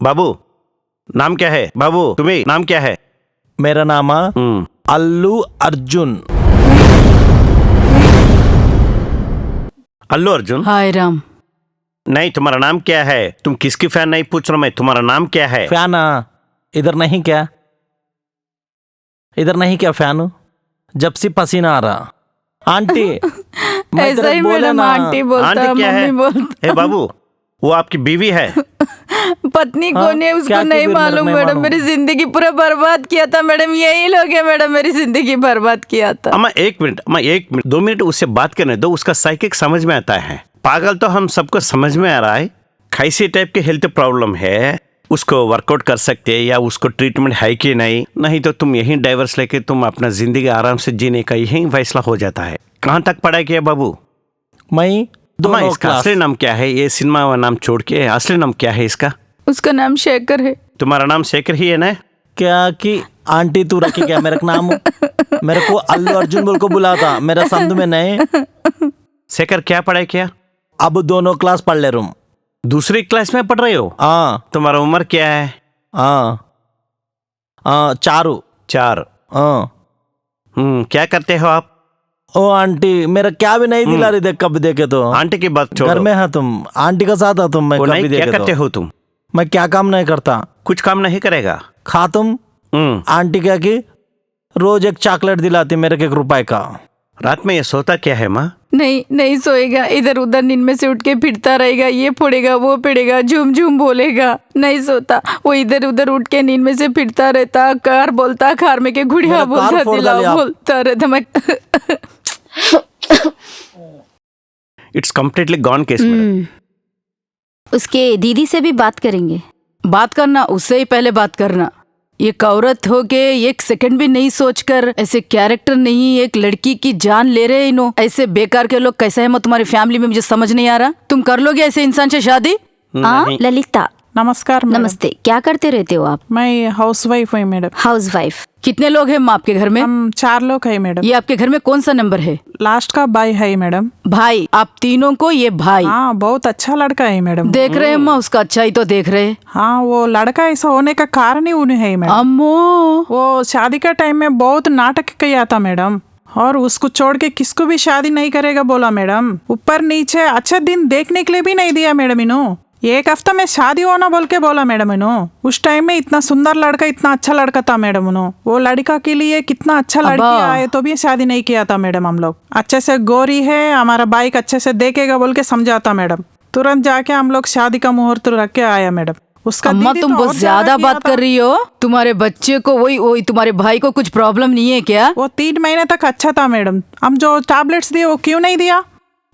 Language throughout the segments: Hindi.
बाबू नाम क्या है? बाबू तुम्हें नाम क्या है? मेरा नाम अल्लू अर्जुन। अल्लू अर्जुन? हाय राम। नहीं, तुम्हारा नाम क्या है? तुम किसकी फैन नहीं पूछ रहा मैं, तुम्हारा नाम क्या है? फैन इधर नहीं क्या? इधर नहीं क्या फैन? जब से पसीना आ रहा। आंटी मैं ऐसा तेरे ही बोले मैडम ना। आंटी बोलता है, आंटी क्या है? मम्मी बोलता ए बाबू, वो आपकी बीवी है। पत्नी हाँ, कौन है उसको क्या नहीं फिर मालूम नहीं मैडम। मालूम। मेरी जिंदगी पूरा बर्बाद किया था मैडम, यही लोग है मैडम, मेरी जिंदगी बर्बाद किया था। अम्मा एक मिनट, 2 मिनट उससे बात करने दो, उसका साइकिक समझ में आता है। पागल तो हम सबको समझ में आ रहा है, कैसी टाइप के हेल्थ प्रॉब्लम है, उसको वर्कआउट कर सकते हैं या उसको ट्रीटमेंट है कि नहीं, नहीं तो तुम यही डाइवर्स लेके तुम अपना जिंदगी आराम से जीने का यही फैसला हो जाता है। कहाँ तक पढ़ाई किया बाबू? मैं तुम्हारा दोनों इसका क्लास। असली नाम क्या है? ये सिनेमा वाला नाम छोड़ के असली नाम क्या है इसका? उसका नाम शेखर है। तुम्हारा नाम शेखर ही है ना? क्या कि आंटी तू रखी क्या मेरा नाम? मेरे को अल्लू अर्जुन बोल को बुला था, मेरा समझ में नहीं। शेखर क्या पढ़ाई किया? अब दोनों क्लास पढ़ ले रूम। दूसरी क्लास में पढ़ रहे हो? हाँ तुम्हारा उम्र क्या है? हाँ 4। हाँ। क्या करते हो आप? ओ आंटी मेरा क्या भी नहीं दिला रही, देख कब देखे तो। आंटी की बात घर छोड़ो, में है तुम, आंटी का साथ है तुम। मैं वो कभी नहीं, क्या देखे करते तो हो तुम? मैं क्या काम नहीं करता। कुछ काम नहीं करेगा? खा तुम। आंटी क्या की रोज एक चॉकलेट दिलाती मेरे को 1 रुपए का। रात में ये सोता क्या है माँ? नहीं सोएगा, इधर उधर नींद में से उठ के फिरता रहेगा, ये फोड़ेगा वो पड़ेगा, झूम झूम बोलेगा, नहीं सोता। वो इधर उधर उठ के नींद में से फिरता रहता, कार बोलता, कार में के गुड़िया मेरा कार बोलता, फोड़ दिला डाली आप। बोलता रहता। मैं it's completely gone case madam. उसके दीदी से भी बात करेंगे। बात करना, उससे ही पहले बात करना। ये औरत हो के 1 सेकंड भी नहीं सोचकर, ऐसे कैरेक्टर नहीं, एक लड़की की जान ले रहे इन्हों। ऐसे बेकार के लोग कैसे हैं तुम्हारी फैमिली में, मुझे समझ नहीं आ रहा। तुम कर लोगे ऐसे इंसान से शादी? नहीं। ललिता नमस्कार मैडम। नमस्ते, क्या करते रहते हो आप? मैं हाउस वाइफ हूँ मैडम। House wife. कितने लोग हैं माँ आपके घर में? हम 4 लोग हैं मैडम। ये आपके घर में कौन सा नंबर है? लास्ट का भाई है मैडम। भाई? आप तीनों को ये भाई? हाँ बहुत अच्छा लड़का है मैडम। देख रहे हैं माँ, उसका अच्छा ही तो देख रहे। हाँ वो लड़का ऐसा होने का कारण ही उन्हें है मैडम। अम्मो, वो शादी का टाइम में बहुत नाटक किया था मैडम, और उसको छोड़ के किसको भी शादी नहीं करेगा बोला मैडम। ऊपर नीचे अच्छा दिन देखने के लिए भी नहीं दिया मैडम इन्हों। 1 हफ्ता में शादी होना बोल के बोला मैडम इन्हों। उस टाइम में इतना सुंदर लड़का, इतना अच्छा लड़का था मैडम इन्हों। वो लड़का के लिए कितना अच्छा लड़की आए तो भी शादी नहीं किया था मैडम। हम लोग अच्छे से गोरी है, हमारा बाइक अच्छे से देखेगा बोल के समझाता मैडम। तुरंत जाके हम लोग शादी का मुहूर्त रख के आया मैडम। उसका अम्मा दीदी तुम तो बहुत और ज्यादा किया बात था। कर रही हो। तुम्हारे बच्चे को वही तुम्हारे भाई को कुछ प्रॉब्लम नहीं है क्या? वो 3 महीने तक अच्छा था मैडम। हम जो टैबलेट्स दिए वो क्यों नहीं दिया?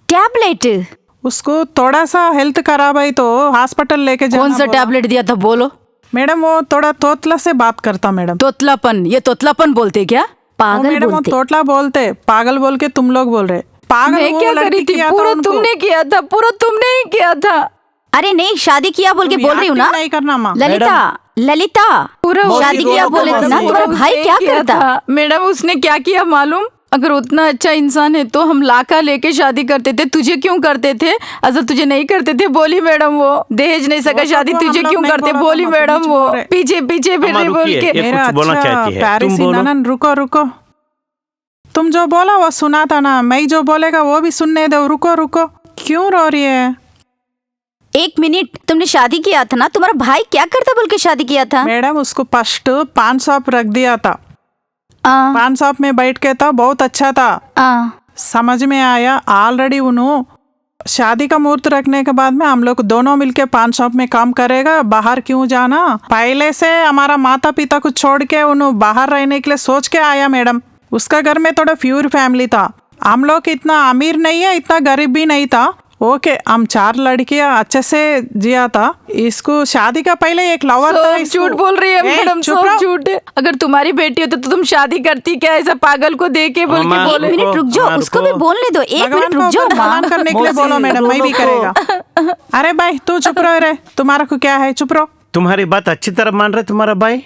टैबलेट? उसको थोड़ा सा हेल्थ खराब है तो हॉस्पिटल लेके जाना कौन सा बोला। टैबलेट दिया था बोलो? मैडम वो थोड़ा तोतला से बात करता मैडम। तोतलापन? ये तोतलापन बोलते क्या? वो पागल मैडम वो बोलते। तोतला बोलते, पागल बोल के तुम लोग बोल रहे। पागल मैं वो क्या लड़की करी थी? किया था पूरा उनको। तुमने किया था, पूरा तुमने ही किया था। अरे नहीं, शादी किया बोल के तुम बोल रही हूँ ना। acting नहीं करना माँ। ललिता पूरा शादी उसने किया बोले थे ना, पूरा तुम्हारा भाई उसने क्या किया करता? था। मैडम उसने क्या किया मालूम? अगर उतना अच्छा इंसान है तो हम लाखा लेके शादी करते थे, तुझे क्यों करते थे? अगर तुझे नहीं करते थे बोली मैडम, वो दहेज नहीं सका वो शादी तो तुझे हम लोग क्यों नहीं करते? बोला था, बोली हम मैडम बीच वो बोल रहे। पीछे पीछे फिर अम्मा रही बोल रुकिए, के। ये मेरा कुछ बोलना चाहती है। तुम पैरिस बोलो। ननन, रुको। तुम जो बोला वो सुना था ना, मैं जो बोलेगा वो भी सुनने दो। रुको, क्यों रो रही है? 1 मिनट, तुमने शादी किया था ना, तुम्हारा भाई क्या करता बोल के शादी किया था? मैडम उसको फर्स्ट पान शॉप रख दिया था। पान शॉप में बैठ के था, बहुत अच्छा था। समझ में आया ऑलरेडी उन्हों। शादी का मुहूर्त रखने के बाद में हम लोग दोनों मिलके पान शॉप में काम करेगा, बाहर क्यों जाना। पहले से हमारा माता पिता को छोड़ के उन्हों बाहर रहने के लिए सोच के आया मैडम। उसका घर में थोड़ा प्योर फैमिली था। हम लोग इतना अमीर नहीं है, इतना गरीब भी नहीं था। ओके, हम 4 लड़कियां अच्छे से जिया था। इसको शादी का पहले एक लवर था। सब झूठ बोल रही है मैडम, चुप सब रहो। झूठ है। अगर तुम्हारी बेटी होती तो तुम शादी करती क्या? ऐसा पागल को दे के बोल के अम्मा, बोले। 1 मिनट रुक जाओ, रुको। उसको भी बोलने दो। 1 भगवान मिनट को रुक जाओ ऊपर ना। भगवान करने के लिए मौसी, बोलो मैडम, मैं भी दोनों को। करेगा। अरे भाई तू चुप रहो रे, तुम्हारा को क्या है? चुप रहो। तुम्हारी बात अच्छी तरह मान रहे तुम्हारा भाई।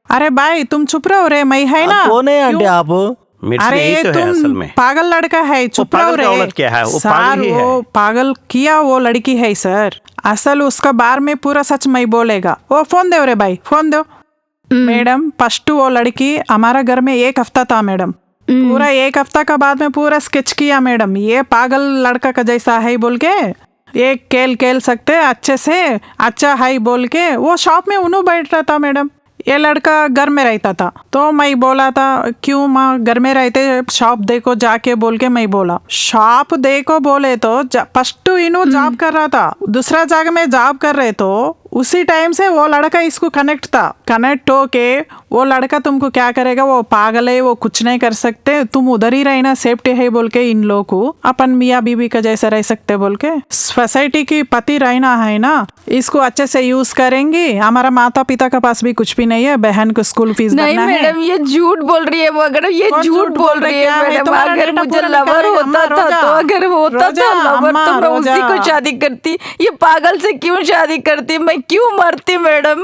अरे भाई तुम चुप रहो रे, मैं है ना। कौन है आंटी क्यों? आप? मेरे से अरे यही तो है असल तुम में। पागल लड़का है, चुप पागल रहो रे। का औरत क्या है? वो सर, पागल ही है। वो पागल किया वो लड़की है सर। असल उसका बार में पूरा सच मैं बोलेगा। वो फोन दो रे भाई, फोन दो। मैडम फर्स्ट वो लड़की हमारा घर में 1 हफ्ता था मैडम। पूरा 1 हफ्ता का बाद में पूरा स्केच किया मैडम, ये पागल लड़का का जैसा है बोल के, एक खेल सकते अच्छे से, अच्छा है बोल के वो शॉप में उन्हों बैठ रहा था मैडम। ये लड़का घर में रहता था तो मैं बोला था क्यों माँ घर में रहते, शॉप देखो जाके बोल के मैं बोला। शॉप देखो बोले तो फर्स्ट इन्हों जॉब कर रहा था, दूसरा जगह में जॉब कर रहे तो उसी टाइम से वो लड़का इसको कनेक्ट होके वो लड़का तुमको क्या करेगा, वो पागल है, वो कुछ नहीं कर सकते, तुम उधर ही रहना, सेफ्टी है बोल के इन लोगों को अपन मियाँ बीबी का जैसा रह सकते बोल के। सोसाइटी की पति रहना है ना, इसको अच्छे से यूज करेंगे। हमारा माता पिता का पास भी कुछ भी नहीं है, बहन को स्कूल फीस नहीं भरना है। मैडम ये झूठ बोल रही है, अगर ये झूठ बोल रही है मैडम। अगर मुझे लवर होता था तो अगर होता था लवर तो मैं उसी को शादी करती, ये पागल से क्यों शादी करती, मैं क्यों मरती मैडम?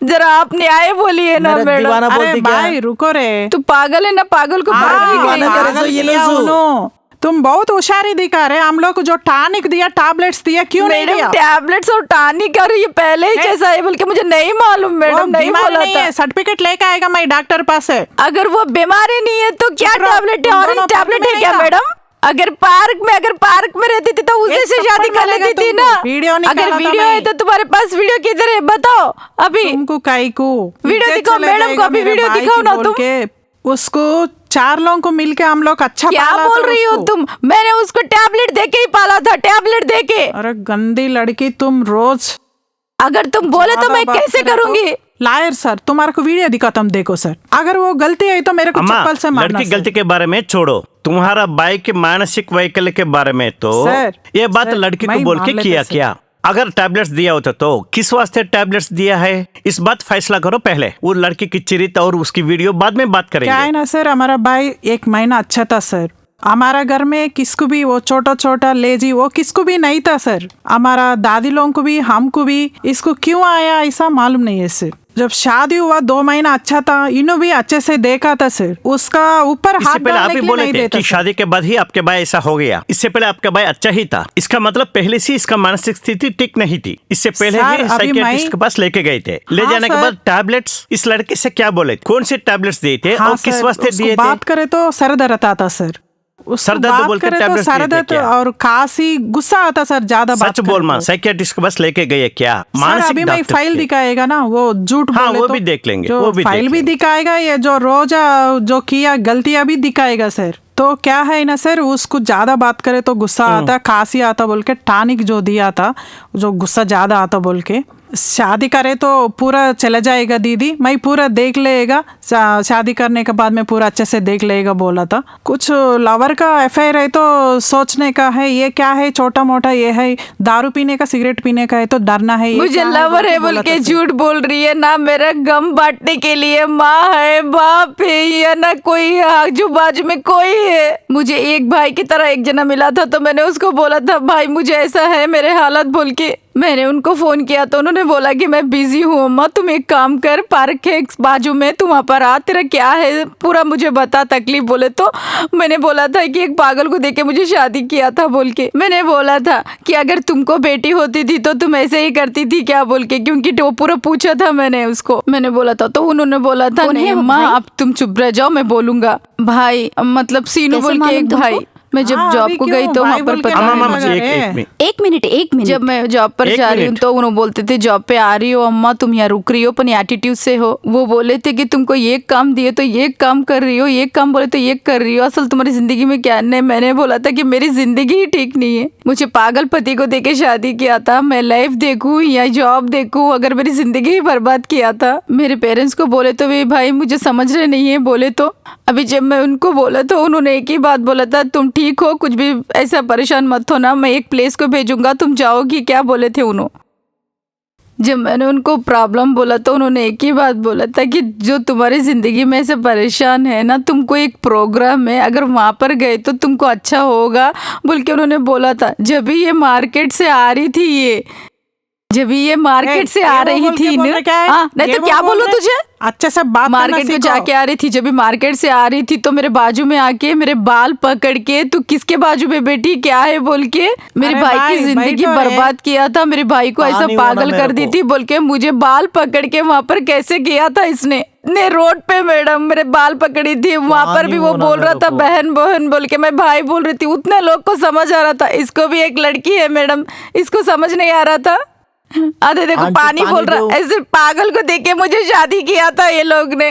जरा आप न्याय बोलिए ना मेरा मैडम। दीवाना अरे बोलती क्या? भाई रुको रे, तू पागल है ना, पागल को दीवाना करे पागल सो ये किया लो सो। उन्हों। तुम बहुत होशियारी दिखा रहे, हम लोग को जो टॉनिक दिया, टैबलेट्स दिया, क्यों नहीं मैडम दिया? टैबलेट्स और टॉनिक और ये पहले ही जैसा है बोल के मुझे नहीं मालूम मैडम, नहीं बोला था। सर्टिफिकेट लेके आएगा मैं डॉक्टर पास से। अगर वो बीमारी नहीं है तो क्या चुप रहो, टैबलेट है? तुम ऑरेंज दोनों टैबलेट पार्क है में क्या नहीं मैडम? अगर पार्क में रहती थी तो उसे एक से शादी थप्पड़ कर मारेगा लेती थी तुमको। ना। वीडियो अगर निकाला था वीडियो मैं। है तो तुम्हारे पास वीडियो किधर है बताओ अभी। तुमको काई को वीडियो इज्जत दिखाओ चले मैडम को, जाएगा अभी मेरे वीडियो भाई दिखाओ की ना बोल तुम। के। उसको 4 लोगों को मिलके हम लोग अच्छा क्या पाला बोल था रही हो उसको। तुम? मैंने उसको टैबलेट दे के ही पाला था, टैबलेट दे के। अरे गंदी लड़की तुम रोज अगर तुम बोले तो ज्यादा मैं बात कैसे करे तो- करूंगी? लायर सर, तुम्हारे को वीडियो दिखाता हूं, देखो सर। अगर वो गलती है तो मेरे को अम्मा, चप्पल से मारना लड़की सर। गलती के बारे में छोड़ो, तुम्हारा बाइक के मानसिक वैकल्य के बारे में तो सर, ये बात सर, लड़की को मैं बोल मान के लेता किया सर। क्या? अगर टैबलेट्स दिया होता तो किस वास्ते टैबलेट्स दिया है, इस बात फैसला करो पहले। वो लड़की की चरित्र और उसकी वीडियो बाद में बात क्या है करेंगे। ना सर, हमारा भाई 1 महीना अच्छा था सर। हमारा घर में किसको भी वो छोटा लेजी वो किसको भी नहीं था सर। हमारा दादी लोगों को भी हमको भी इसको क्यों आया ऐसा मालूम नहीं है सर। जब शादी हुआ 2 महीना अच्छा था, इन्हों भी अच्छे से देखा था सर। उसका ऊपर हाथ इससे पहले आप डालने ही के लिए बोले नहीं थे देता कि सर। शादी के बाद ही आपके भाई ऐसा हो गया। इससे पहले आपका भाई अच्छा ही था, इसका मतलब पहले से इसका मानसिक स्थिति ठीक नहीं थी। इससे पहले सर, ही अभी साइकियाट्रिस्ट मैं- के पास लेके गए थे। ले हाँ, जाने के सर। बाद टैबलेट्स इस लड़के से क्या बोले, कौन से टैबलेट्स दिए थे हाँ और किस सर, वास्ते उसको दिए थे? बात करे तो सर दर्द आता सर। उसको सर दर्द बात बोल के करे तो टैबलेट्स सर दिए थे दर्द क्या? और खांसी गुस्सा आता सर ज्यादा बात सच बोल करे मां, तो। साइकियाट्रिस्ट के पास लेके गए क्या? सर मानसिक अभी मैं डॉक्टर फाइल थे। दिखाएगा ना, वो झूठ हाँ, बोले वो तो भी देख लेंगे, जो वो भी फाइल देख भी लेंगे। दिखाएगा, ये जो रोज जो किया गलतियां भी दिखाएगा सर। तो क्या है ना सर, उसको ज्यादा बात करे तो गुस्सा आता, खांसी आता बोल के टॉनिक जो दिया था, जो गुस्सा ज्यादा आता बोल के। शादी करे तो पूरा चला जाएगा दीदी, मैं पूरा देख लेगा, शादी करने के बाद में पूरा अच्छे से देख लेगा बोला था। कुछ लवर का अफेयर है तो सोचने का है, ये क्या है छोटा मोटा, ये है दारू पीने का, सिगरेट पीने का है तो डरना है। ये मुझे क्या लवर है बोल बोला के था सर। झूठ बोल रही है ना। मेरा गम बांटने के लिए माँ है, बाप है, या ना कोई आजू बाजू में कोई है। मुझे एक भाई की तरह एक जना मिला था तो मैंने उसको बोला था भाई मुझे ऐसा है मेरे हालत बोल के। मैंने उनको फोन किया तो उन्होंने बोला कि मैं बिजी हूँ अम्मा, तुम एक काम कर, पार्क है बाजू में, तुम वहाँ पर आ, तेरा क्या है पूरा मुझे बता तकलीफ बोले। तो मैंने बोला था कि एक पागल को देख के मुझे शादी किया था बोल के। मैंने बोला था कि अगर तुमको बेटी होती थी तो तुम ऐसे ही करती थी क्या बोल के, क्योंकि वो पूरा पूछा था मैंने उसको। मैंने बोला था तो उन्होंने बोला था कौन है नहीं वो अम्मा भाई? आप तुम चुप रह जाओ, मैं बोलूंगा। भाई मतलब सीनू कैसे बोल के मालूम एक तुमको? भाई, मैं जब हाँ, जॉब अभी को क्यों गई तो वहाँ भाई पर बोल के पता अम्मा, नहीं अम्मा, लगा। एक मिनट। 1 मिनट जब मैं जॉब पर एक जा रही हूँ मिनट। तो उन्होंने बोलते थे जॉब पे आ रही हो अम्मा, तुम यहाँ रुक रही हो पर एटीट्यूड से हो। वो बोले थे कि तुमको ये काम दिए तो ये काम कर रही हो, ये काम बोले तो ये कर रही हो, असल तुम्हारी जिंदगी में क्या नहीं। मैंने बोला था कि मेरी जिंदगी ही ठीक नहीं है, मुझे पागल पति को देके शादी किया था, मैं लाइफ देखूं या जॉब देखूं, अगर मेरी जिंदगी ही बर्बाद किया था। मेरे पेरेंट्स को बोले तो भी भाई मुझे समझ रहे नहीं है बोले तो। अभी जब मैं उनको बोला तो उन्होंने एक ही बात बोला था, तुम ठीक हो, कुछ भी ऐसा परेशान मत हो ना, मैं एक प्लेस को भेजूंगा तुम जाओगी, क्या बोले थे उन्होंने। जब मैंने उनको प्रॉब्लम बोला तो उन्होंने एक ही बात बोला था कि जो तुम्हारी ज़िंदगी में ऐसे परेशान है ना, तुमको एक प्रोग्राम है, अगर वहाँ पर गए तो तुमको अच्छा होगा बोल के उन्होंने बोला था। जब भी ये मार्केट से आ रही थी, ये जब ये मार्केट से आ रही थी ना, नहीं तो क्या बोलूं तुझे, अच्छे से बात करना मार्केट को सीखो। जाके आ रही थी, जब भी मार्केट से आ रही थी तो मेरे बाजू में आके मेरे बाल पकड़ के, तू किसके बाजू में बैठी क्या है बोल के मेरे अरे भाई भाई, की जिंदगी बैठो रे। बर्बाद किया था। मेरे भाई को ऐसा पानी होना पागल मेरे कर दी को। थी बोल के मुझे बाल पकड़ के वहां पर कैसे किया था इसने ने रोड पे मैडम मेरे बाल पकड़ी थी, वहां पर पानी भी वो होना बोल रहा मेरे था को। बहन बहन बोल के, मैं भाई बोल रही थी, उतने लोग को समझ आ रहा था। इसको भी एक लड़की है मैडम, इसको समझ नहीं आ रहा था। अरे देखो आंटी, पानी पानी बोल रहा, दो। ऐसे पागल को देख के मुझे शादी किया था ये लोग ने।